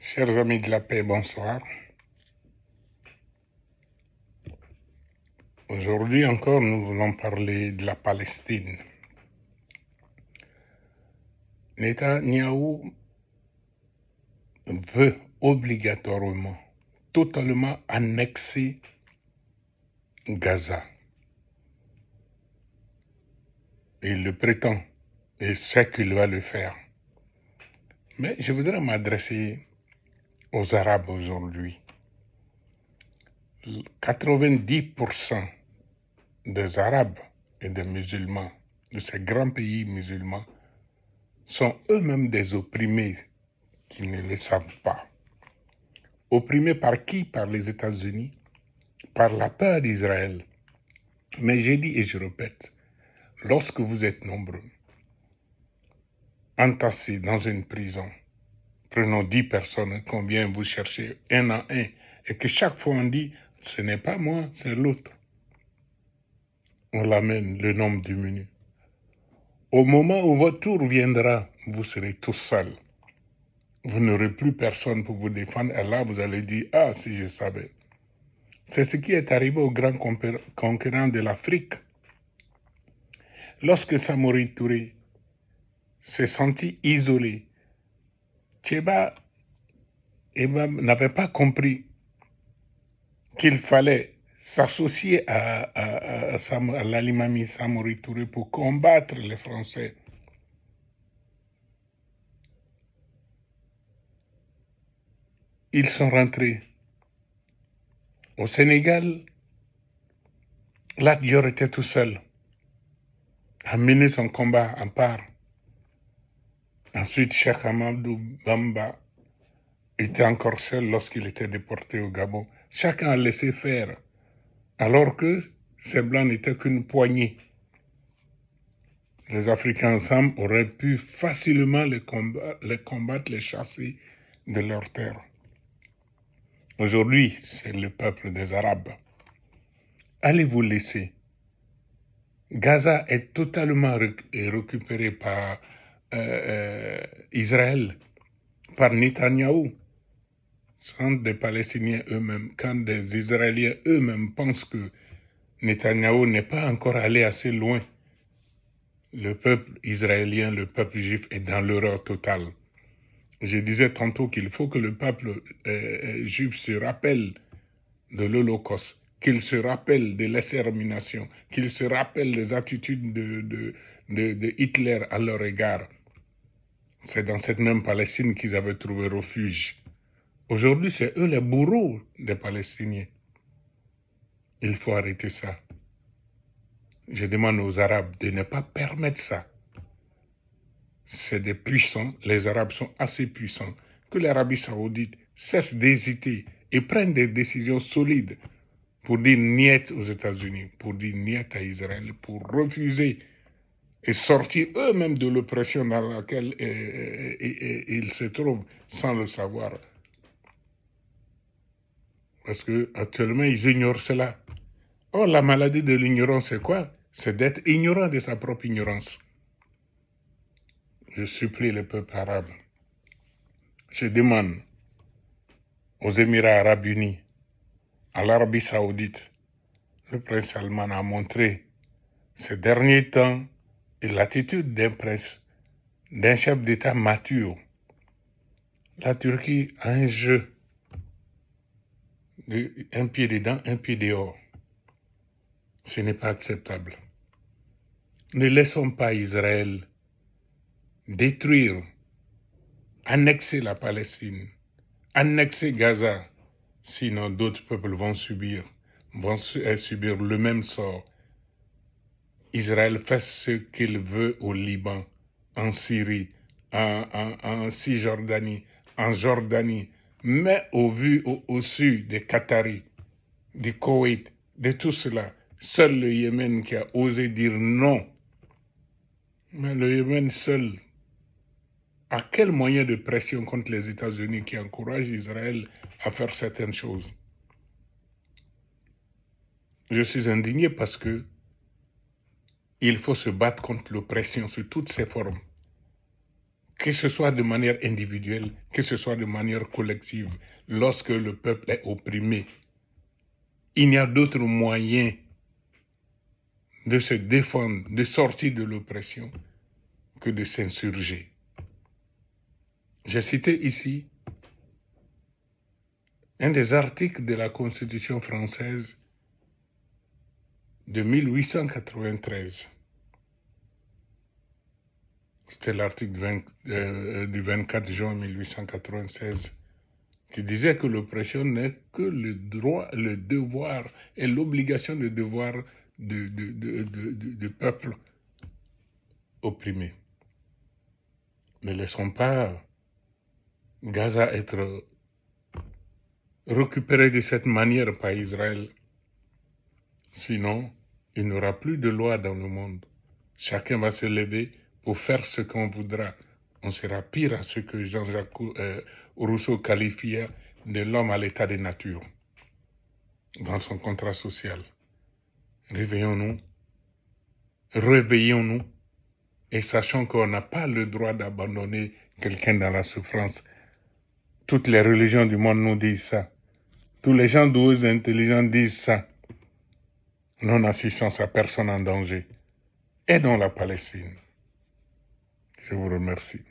Chers amis de la paix, bonsoir. Aujourd'hui encore, nous voulons parler de la Palestine. Netanyahou veut obligatoirement, totalement annexer Gaza. Il le prétend et sait qu'il va le faire. Mais je voudrais m'adresser aux Arabes aujourd'hui. 90% des Arabes et des musulmans, de ces grands pays musulmans, sont eux-mêmes des opprimés qui ne le savent pas. Opprimés par qui? Par les États-Unis, par la peur d'Israël. Mais j'ai dit et je répète, lorsque vous êtes nombreux, entassés dans une prison, prenons 10 personnes qu'on vient vous chercher un à un, et que chaque fois on dit, ce n'est pas moi, c'est l'autre. On l'amène, le nombre diminue. Au moment où votre tour viendra, vous serez tous seuls. Vous n'aurez plus personne pour vous défendre, et là vous allez dire, ah, si je savais. C'est ce qui est arrivé aux grands conquérants de l'Afrique. Lorsque Samori Touré s'est senti isolé, Tcheba n'avait pas compris qu'il fallait s'associer à l'Alimami Samori Touré pour combattre les Français. Ils sont rentrés. Au Sénégal, Lat Dior était tout seul, a mené son combat en part. Ensuite, Cheikh Amadou Bamba était encore seul lorsqu'il était déporté au Gabon. Chacun a laissé faire, alors que ces Blancs n'étaient qu'une poignée. Les Africains ensemble auraient pu facilement les combattre, les chasser de leurs terres. Aujourd'hui, c'est le peuple des Arabes. Allez vous laisser. Gaza est totalement récupéré par Israël, par Netanyahou. Sont des Palestiniens eux-mêmes, quand des Israéliens eux-mêmes pensent que Netanyahou n'est pas encore allé assez loin, le peuple israélien, le peuple juif est dans l'horreur totale. Je disais tantôt qu'il faut que le peuple juif se rappelle de l'Holocauste, qu'il se rappelle de l'extermination, qu'il se rappelle des attitudes de Hitler à leur égard. C'est dans cette même Palestine qu'ils avaient trouvé refuge. Aujourd'hui, c'est eux les bourreaux des Palestiniens. Il faut arrêter ça. Je demande aux Arabes de ne pas permettre ça. C'est des puissants, les Arabes sont assez puissants, que l'Arabie saoudite cesse d'hésiter et prenne des décisions solides pour dire niet aux États-Unis, pour dire niet à Israël, pour refuser et sortir eux-mêmes de l'oppression dans laquelle ils se trouvent sans le savoir. Parce qu'actuellement, ils ignorent cela. Or, la maladie de l'ignorance, c'est quoi? C'est d'être ignorant de sa propre ignorance. Je supplie le peuple arabe. Je demande aux Émirats arabes unis, à l'Arabie saoudite, le prince Salman a montré ces derniers temps l'attitude d'un prince, d'un chef d'État mature. La Turquie a un jeu, un pied dedans, un pied dehors. Ce n'est pas acceptable. Ne laissons pas Israël détruire, annexer la Palestine, annexer Gaza, sinon d'autres peuples vont subir le même sort. Israël fait ce qu'il veut au Liban, en Syrie, en Cisjordanie, en Jordanie, mais au sud des Qataris, du Koweït, de tout cela, seul le Yémen qui a osé dire non. Mais le Yémen seul, à quel moyen de pression contre les États-Unis qui encouragent Israël à faire certaines choses? Je suis indigné parce que il faut se battre contre l'oppression sous toutes ses formes. que ce soit de manière individuelle, que ce soit de manière collective, lorsque le peuple est opprimé, il n'y a d'autre moyen de se défendre, de sortir de l'oppression, que de s'insurger. J'ai cité ici un des articles de la Constitution française de 1893. C'était l'article du 24 juin 1896 qui disait que l'oppression n'est que le droit, le devoir et l'obligation de devoir du peuple opprimé. Ne laissons pas Gaza être récupéré de cette manière par Israël. Sinon, il n'y aura plus de loi dans le monde. Chacun va se lever pour faire ce qu'on voudra. On sera pire à ce que Jean-Jacques Rousseau qualifiait de l'homme à l'état de nature dans son contrat social. Réveillons-nous et sachons qu'on n'a pas le droit d'abandonner quelqu'un dans la souffrance. Toutes les religions du monde nous disent ça. Tous les gens doués et intelligents disent ça. Non-assistance à personne en danger. Aidons la Palestine. Je vous remercie.